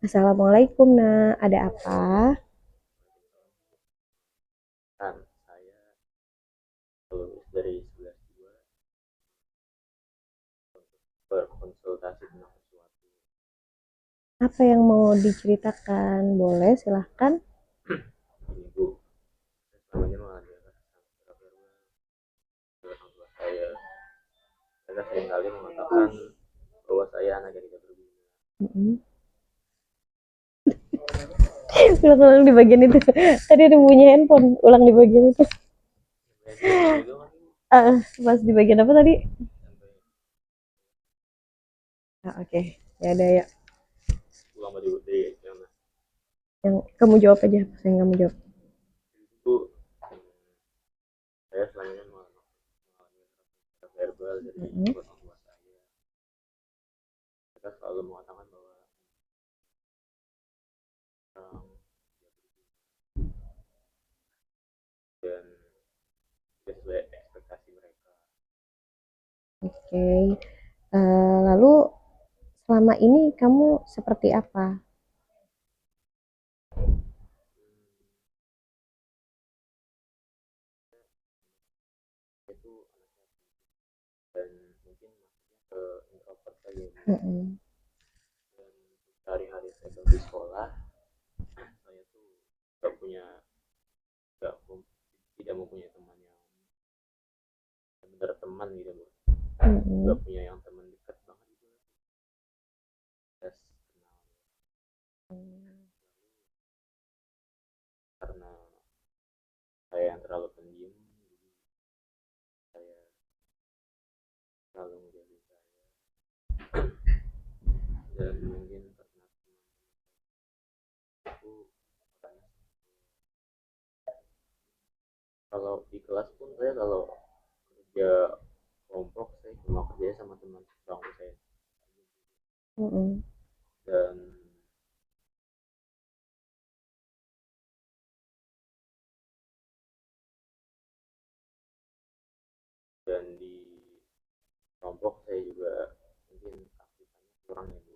Assalamualaikum, Nak. Ada apa? Kan saya lulus dari 11.2 untuk berkonsultasi tentang sesuatu. Apa yang mau diceritakan? Boleh, silahkan. Ini Bu, saya selama ini mengadakan secara verbal ke orang tua saya. Mereka seringkali mengatakan bahwa saya anak yang tidak berguna. Mm-mm. Ulang-ulang di bagian itu. Tadi ada bunyi handphone. Ulang di bagian itu. Handphone juga kan Bu, Pas di bagian apa tadi? sampai Oke. Ya ada ya. ulama di yang Yang kamu jawab aja. Pas yang kamu jawab. itu saya selama ini mengalami secara verbal dari Mm-mm. orang tua saya. Mereka selalu mengatakan bahwa um, dan tidak sesuai ekspektasi mereka. Oke. Lalu selama ini kamu seperti apa? Itu dan mungkin masuknya ke introvert saja Bu. Mm-mm. Dan sehari-hari saya di sekolah saya tuh gak punya gak, tidak mempunyai teman yang benar teman gitu Bu, gak Mm-mm. punya yang teman dekat banget gitu, just kenal karena saya yang terlalu pendiam, jadi saya selalu menjadi saya dan mungkin karena aku makanya kalau di kelas pun saya kalau kerja kelompok saya cuma kerja sama teman satu saya Mm-mm. dan di kelompok saya juga mungkin aktivitasnya kurang ya Bu,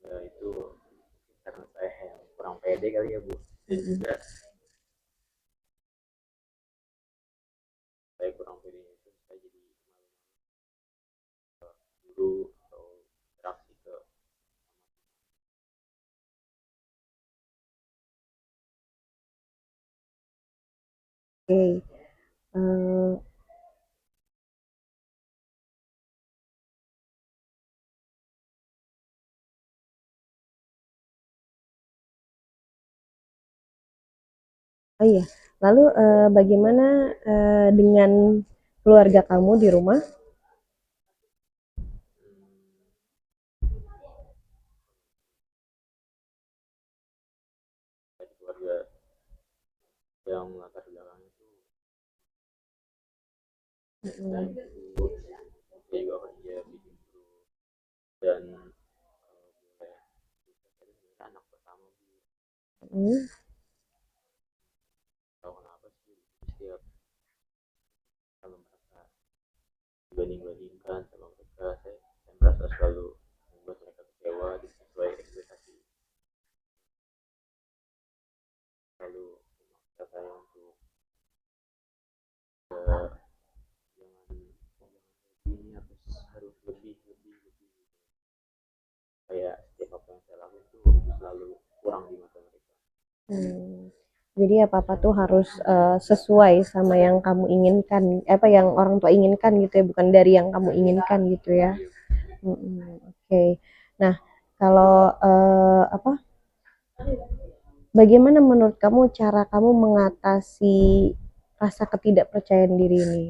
ya itu karena saya yang kurang pede kali ya Bu, dan Mm-mm. juga saya kurang pede itu saya jadi malu guru atau interaksi ke. Oke. Eh, oh iya. Lalu bagaimana dengan keluarga kamu di rumah? Dari keluarga yang latar belakangnya itu saya Mm-mm. itu saya juga kerja bikin guru dan boleh saya anak pertama Bu, Mm-mm. tahu kenapa sih setiap kalau merasa dibanding-bandingkan sama mereka saya merasa selalu membuat mereka kecewa di sesuai ekspektasi, selalu memaksa saya untuk jangan ini harus lebih lebih lebih, kayak setiap apa yang saya lakukan itu selalu kurang di mata mereka. Hmm. Jadi apa-apa tuh harus sesuai sama yang kamu inginkan, apa yang orang tua inginkan gitu ya, bukan dari yang kamu inginkan gitu ya. Oke. Nah, kalau apa? Bagaimana menurut kamu cara kamu mengatasi rasa ketidakpercayaan diri ini?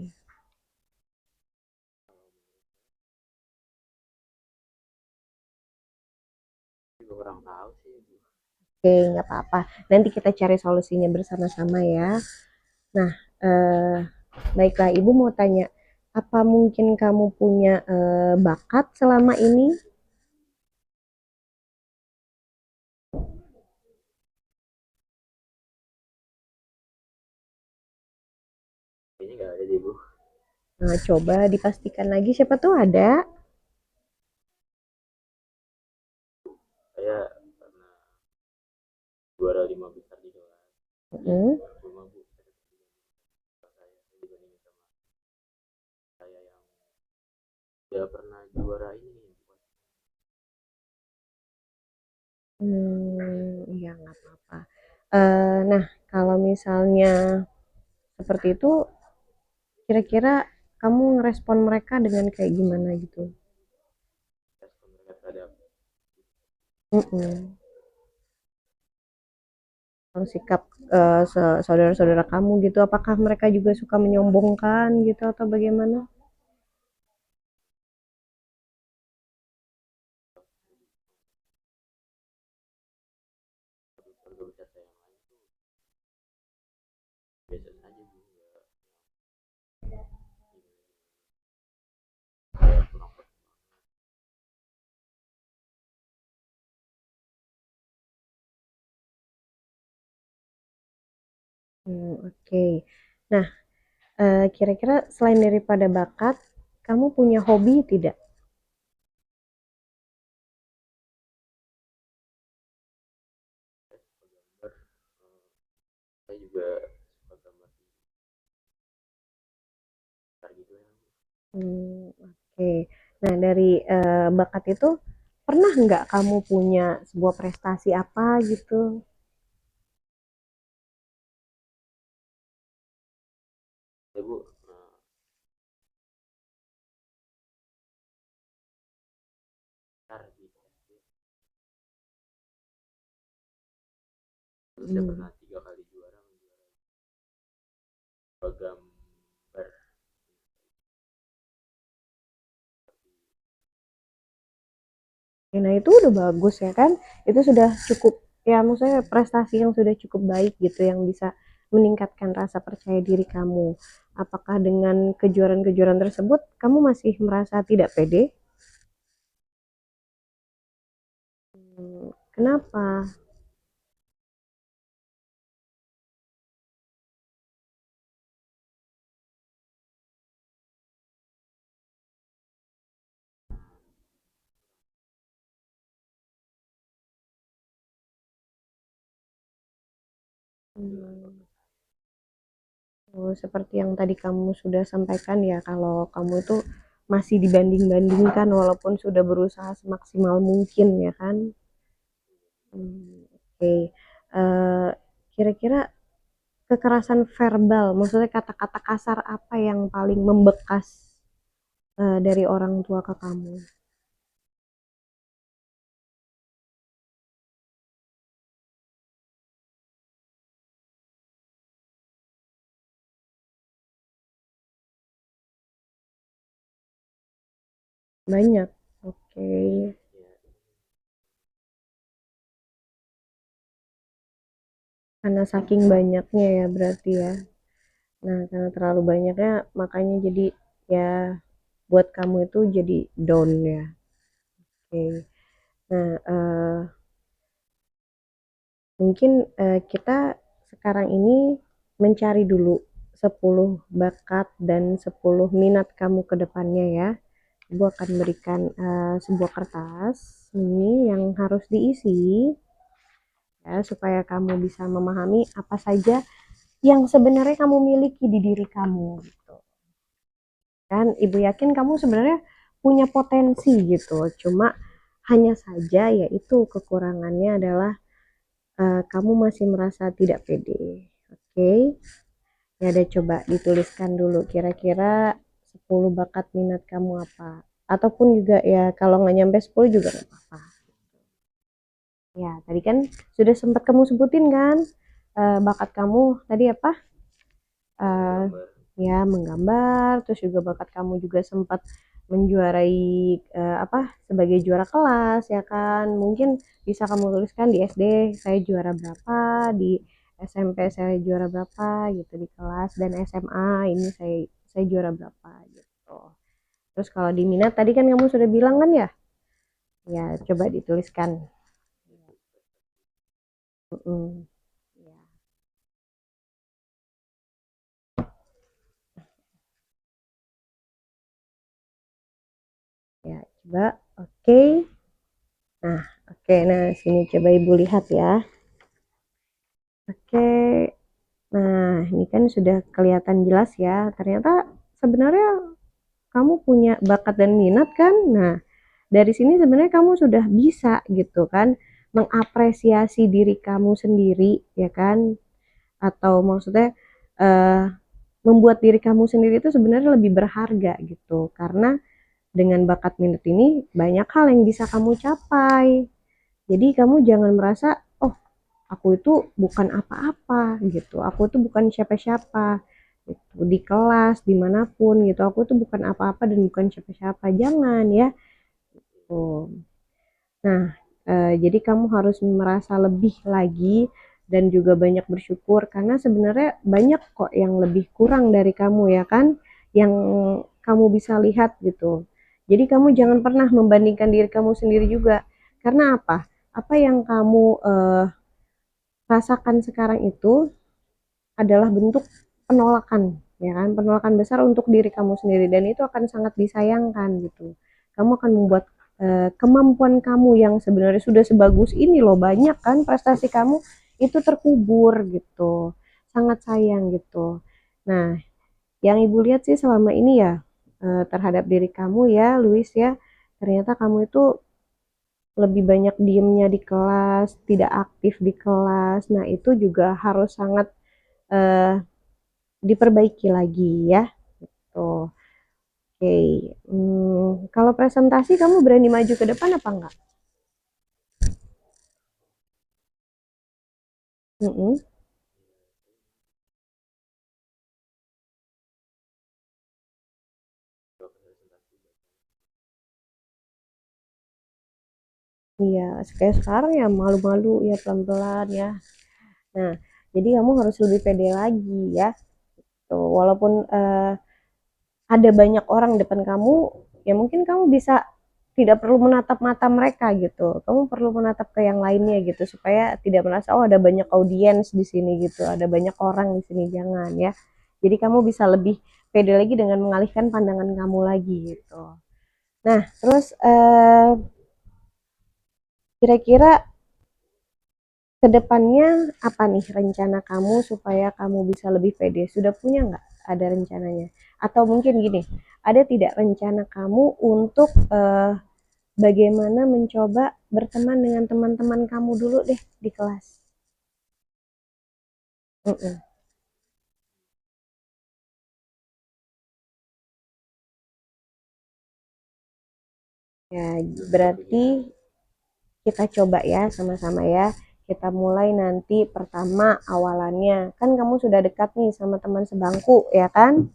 Juga kurang tahu sih Bu. Oke, nggak apa-apa. Nanti kita cari solusinya bersama-sama ya. Nah, baiklah, Ibu mau tanya, apa mungkin kamu punya bakat selama ini? Kayaknya nggak ada deh Bu. Nah, coba dipastikan lagi, siapa tuh ada. Iya, Mm-mm. cuma Bu, saya dibandingin sama saya yang udah pernah juara ini. Iya nggak apa-apa. Nah, kalau misalnya seperti itu, kira-kira kamu ngerespon mereka dengan kayak gimana gitu? Respon mereka terhadap Mm-mm. Kalau sikap saudara-saudara kamu gitu, apakah mereka juga suka menyombongkan gitu atau bagaimana? keluarga besar saya yang lain tuh biasa saja Bu, nggak kayak kurang. Oke. Nah, kira-kira selain daripada bakat, kamu punya hobi tidak? Gambar, saya juga suka gambar di gitar gitu ya. Oke. Nah, dari bakat itu pernah nggak kamu punya sebuah prestasi apa gitu? Ya Bu, gitar di SD itu saya Hmm. pernah 3 kali juara menjuarai gambar. Nah, itu udah bagus ya kan? Itu sudah cukup ya maksudnya prestasi yang sudah cukup baik gitu yang bisa meningkatkan rasa percaya diri kamu. Apakah dengan kejuaraan-kejuaraan tersebut kamu masih merasa tidak pede? Kenapa? Hmm. Oh, seperti yang tadi kamu sudah sampaikan ya, kalau kamu itu masih dibanding-bandingkan walaupun sudah berusaha semaksimal mungkin ya kan? Oke. Eh, Kira-kira kekerasan verbal, maksudnya kata-kata kasar apa yang paling membekas dari orang tua ke kamu? Banyak. Oke. Ya, Karena saking banyaknya ya berarti ya. Nah, karena terlalu banyaknya makanya jadi ya buat kamu itu jadi down ya. Oke. Nah, mungkin kita sekarang ini mencari dulu 10 bakat dan 10 minat kamu ke depannya ya. Ibu akan berikan sebuah kertas ini yang harus diisi ya supaya kamu bisa memahami apa saja yang sebenarnya kamu miliki di diri kamu gitu. Dan Ibu yakin kamu sebenarnya punya potensi gitu. Cuma hanya saja yaitu kekurangannya adalah kamu masih merasa tidak pede. Oke, ya udah coba dituliskan dulu kira-kira 10 bakat minat kamu apa. Ataupun juga ya kalau nggak nyampe 10 juga nggak apa-apa. Ya, tadi kan sudah sempat kamu sebutin kan bakat kamu tadi apa? Eh, menggambar. ya menggambar, terus juga bakat kamu juga sempat menjuarai apa sebagai juara kelas ya kan. Mungkin bisa kamu tuliskan di SD saya juara berapa, di SMP saya juara berapa gitu di kelas dan SMA ini saya juara berapa gitu. Terus kalau di minat tadi kan kamu sudah bilang kan ya? Ya, coba dituliskan. Mm-mm. Ya, ya, coba. Oke. Nah, oke. Nah, sini coba Ibu lihat ya. Oke. Nah, ini kan sudah kelihatan jelas ya. Ternyata sebenarnya kamu punya bakat dan minat kan? Nah, dari sini sebenarnya kamu sudah bisa gitu kan mengapresiasi diri kamu sendiri ya kan? Atau maksudnya eh, membuat diri kamu sendiri itu sebenarnya lebih berharga gitu. Karena dengan bakat minat ini banyak hal yang bisa kamu capai. Jadi kamu jangan merasa, oh aku itu bukan apa-apa gitu, aku itu bukan siapa-siapa gitu. Di kelas, dimanapun gitu, aku itu bukan apa-apa dan bukan siapa-siapa. Jangan ya. Tuh. Nah, jadi kamu harus merasa lebih lagi dan juga banyak bersyukur karena sebenarnya banyak kok yang lebih kurang dari kamu ya kan, yang kamu bisa lihat gitu. Jadi kamu jangan pernah membandingkan diri kamu sendiri juga. Karena apa? Apa yang kamu rasakan sekarang itu adalah bentuk penolakan, ya kan? Penolakan besar untuk diri kamu sendiri dan itu akan sangat disayangkan gitu. Kamu akan membuat kemampuan kamu yang sebenarnya sudah sebagus ini loh, banyak kan prestasi kamu itu terkubur gitu. Sangat sayang gitu. Nah, yang Ibu lihat sih selama ini ya terhadap diri kamu ya, Luis ya, ternyata kamu itu lebih banyak diemnya di kelas, tidak aktif di kelas. Nah, itu juga harus sangat eh, diperbaiki lagi ya. Tuh. Oke. Kalau presentasi kamu berani maju ke depan apa enggak? Mm-mm. Iya, kayak sekarang ya malu-malu ya pelan-pelan ya. Nah, jadi kamu harus lebih pede lagi ya. Tuh, walaupun ada banyak orang depan kamu, ya mungkin kamu bisa tidak perlu menatap mata mereka gitu. Kamu perlu menatap ke yang lainnya gitu supaya tidak merasa oh ada banyak audiens di sini gitu, ada banyak orang di sini jangan ya. Jadi kamu bisa lebih pede lagi dengan mengalihkan pandangan kamu lagi gitu. Nah, terus kira-kira kedepannya apa nih rencana kamu supaya kamu bisa lebih pede? Sudah punya nggak ada rencananya? Atau mungkin gini, ada tidak rencana kamu untuk bagaimana mencoba berteman dengan teman-teman kamu dulu deh di kelas? Mm-mm. Ya, berarti kita coba ya sama-sama ya. Kita mulai nanti pertama awalannya. Kan kamu sudah dekat nih sama teman sebangku, ya kan?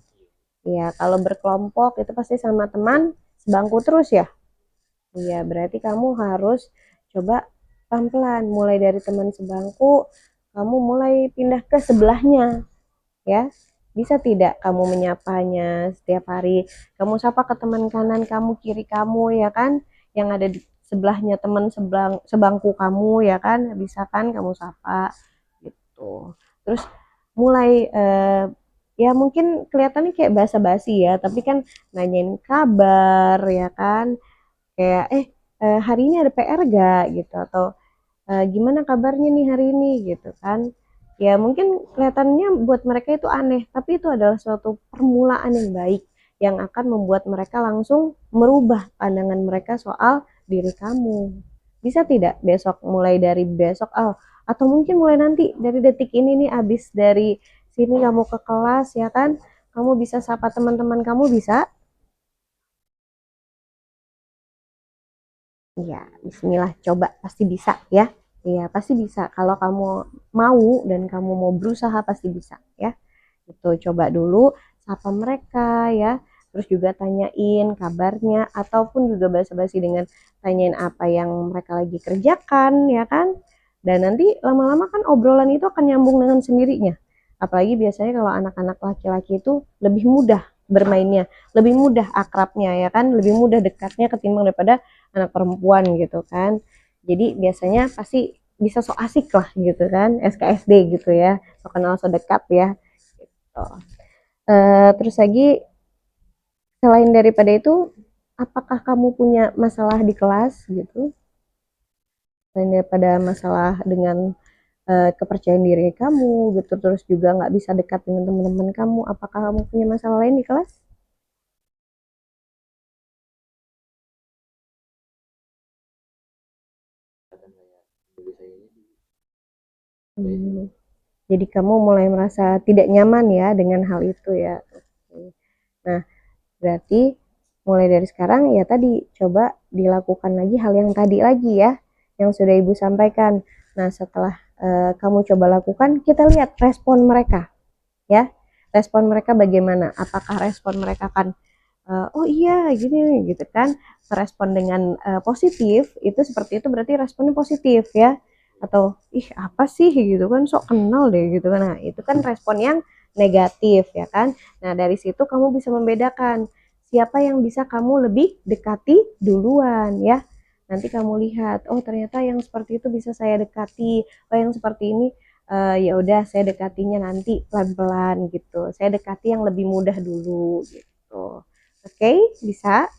Iya, kalau berkelompok itu pasti sama teman sebangku terus ya. Iya, berarti kamu harus coba pelan-pelan. Mulai dari teman sebangku, kamu mulai pindah ke sebelahnya, ya. Bisa tidak kamu menyapanya setiap hari? Kamu sapa ke teman kanan kamu, kiri kamu, ya kan? Yang ada di sebelahnya teman sebangku kamu, ya kan? Bisa kan kamu sapa gitu. Terus mulai ya mungkin kelihatannya kayak basa-basi ya, tapi kan nanyain kabar, ya kan? Kayak hari ini ada PR gak gitu atau gimana kabarnya nih hari ini gitu kan. Ya mungkin kelihatannya buat mereka itu aneh, tapi itu adalah suatu permulaan yang baik yang akan membuat mereka langsung merubah pandangan mereka soal diri kamu. Bisa tidak besok, mulai dari besok, atau mungkin mulai nanti dari detik ini nih, abis dari sini kamu ke kelas ya kan, kamu bisa sapa teman-teman kamu, bisa. Iya, bismillah, coba pasti bisa ya. Iya, pasti bisa. Kalau kamu mau dan kamu mau berusaha pasti bisa ya. Itu coba dulu sapa mereka ya. Terus juga tanyain kabarnya ataupun juga basa-basi dengan tanyain apa yang mereka lagi kerjakan ya kan. Dan nanti lama-lama kan obrolan itu akan nyambung dengan sendirinya. Apalagi biasanya kalau anak-anak laki-laki itu lebih mudah bermainnya, lebih mudah akrabnya ya kan, lebih mudah dekatnya ketimbang daripada anak perempuan gitu kan. Jadi biasanya pasti bisa so asik lah gitu kan, SKSD gitu ya, so kenal so dekat ya. Gitu. Terus lagi selain daripada itu, apakah kamu punya masalah di kelas gitu? Selain daripada masalah dengan kepercayaan diri kamu gitu, terus juga nggak bisa dekat dengan teman-teman kamu. Apakah kamu punya masalah lain di kelas? Kelihatan kayak diri saya ini sih Hmm, jadi kamu mulai merasa tidak nyaman ya dengan hal itu ya. Oke. Nah, berarti mulai dari sekarang ya tadi coba dilakukan lagi hal yang tadi lagi ya, yang sudah Ibu sampaikan. Nah, setelah kamu coba lakukan, kita lihat respon mereka ya. Respon mereka bagaimana? Apakah respon mereka kan oh iya gini gitu kan, merespon dengan positif, itu seperti itu berarti responnya positif ya. Atau ih apa sih gitu kan, sok kenal deh gitu kan. Nah, itu kan respon yang negatif ya kan. Nah, dari situ kamu bisa membedakan siapa yang bisa kamu lebih dekati duluan ya. Nanti kamu lihat, oh ternyata yang seperti itu bisa saya dekati, oh yang seperti ini ya udah saya dekatinya nanti pelan-pelan gitu. Saya dekati yang lebih mudah dulu gitu. Oke, bisa?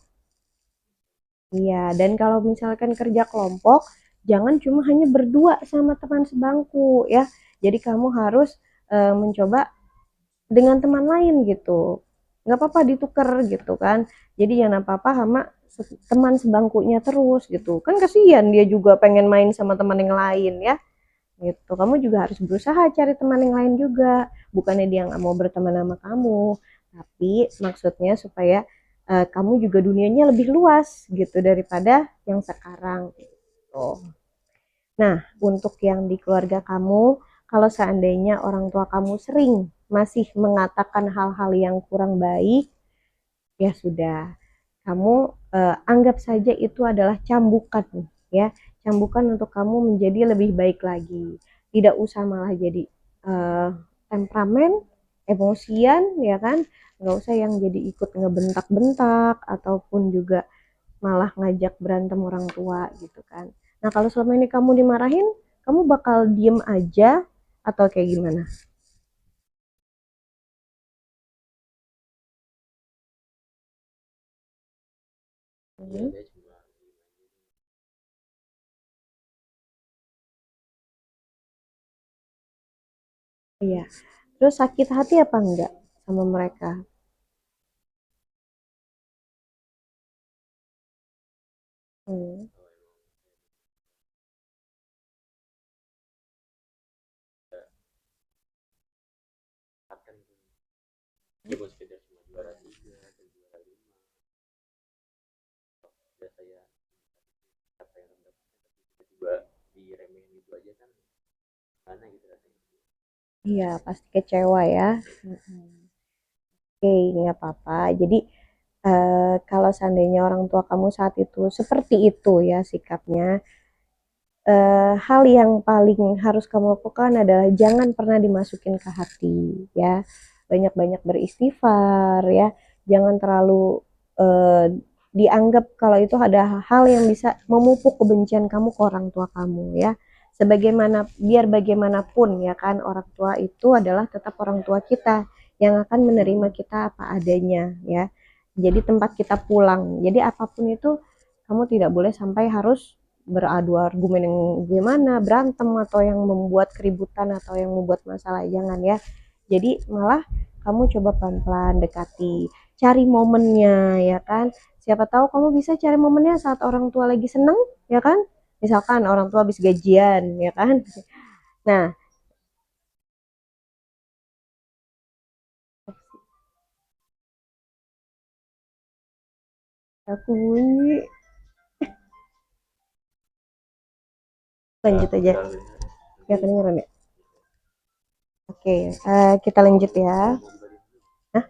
Iya, dan kalau misalkan kerja kelompok, jangan cuma hanya berdua sama teman sebangku ya. Jadi kamu harus mencoba dengan teman lain gitu. Nggak apa-apa ditukar gitu kan. Jadi jangan apa-apa sama teman sebangkunya terus gitu. Kan kasihan dia juga pengen main sama teman yang lain ya. Gitu. Kamu juga harus berusaha cari teman yang lain juga. Bukannya dia nggak mau berteman sama kamu, tapi maksudnya supaya kamu juga dunianya lebih luas gitu daripada yang sekarang. Gitu. Nah, untuk yang di keluarga kamu, kalau seandainya orang tua kamu sering masih mengatakan hal-hal yang kurang baik, ya sudah, kamu anggap saja itu adalah cambukan ya, cambukan untuk kamu menjadi lebih baik lagi. Tidak usah malah jadi uh, temperamen, emosian ya kan, nggak usah yang jadi ikut ngebentak-bentak ataupun juga malah ngajak berantem orang tua gitu kan. Nah, kalau selama ini kamu dimarahin, kamu bakal diem aja atau kayak gimana? iya Hmm, saya cuma iya. Terus sakit hati apa enggak sama mereka? Hmm. kalau emang saya akan meskipun sekedar cuma juara 3 atau juara 5, sudah saya apa yang rendah tiba-tiba diremehin gitu aja kan mana gitu rasanya. Iya, pasti kecewa ya. Oke, nggak apa-apa. Jadi, kalau seandainya orang tua kamu saat itu seperti itu ya sikapnya, hal yang paling harus kamu lakukan adalah jangan pernah dimasukin ke hati ya. Banyak-banyak beristighfar ya. Jangan terlalu eh, dianggap kalau itu ada hal yang bisa memupuk kebencian kamu ke orang tua kamu ya. Sebagaimana biar bagaimanapun ya kan, orang tua itu adalah tetap orang tua kita yang akan menerima kita apa adanya ya. Jadi tempat kita pulang. Jadi apapun itu kamu tidak boleh sampai harus beradu argumen yang gimana, berantem atau yang membuat keributan atau yang membuat masalah, jangan ya. Jadi malah kamu coba pelan-pelan dekati, cari momennya ya kan. Siapa tahu kamu bisa cari momennya saat orang tua lagi seneng ya kan. Misalkan orang tua habis gajian ya kan. Nah, aku Nggak lanjut aja. nggak dengar Ya nanti kedengeran ya. Oke, kita lanjut ya. mau dibagi dulu Nah,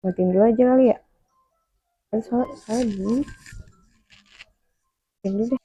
matiin dulu aja kali ya. Kan mau dibagi saya dulu. Matiin dulu deh.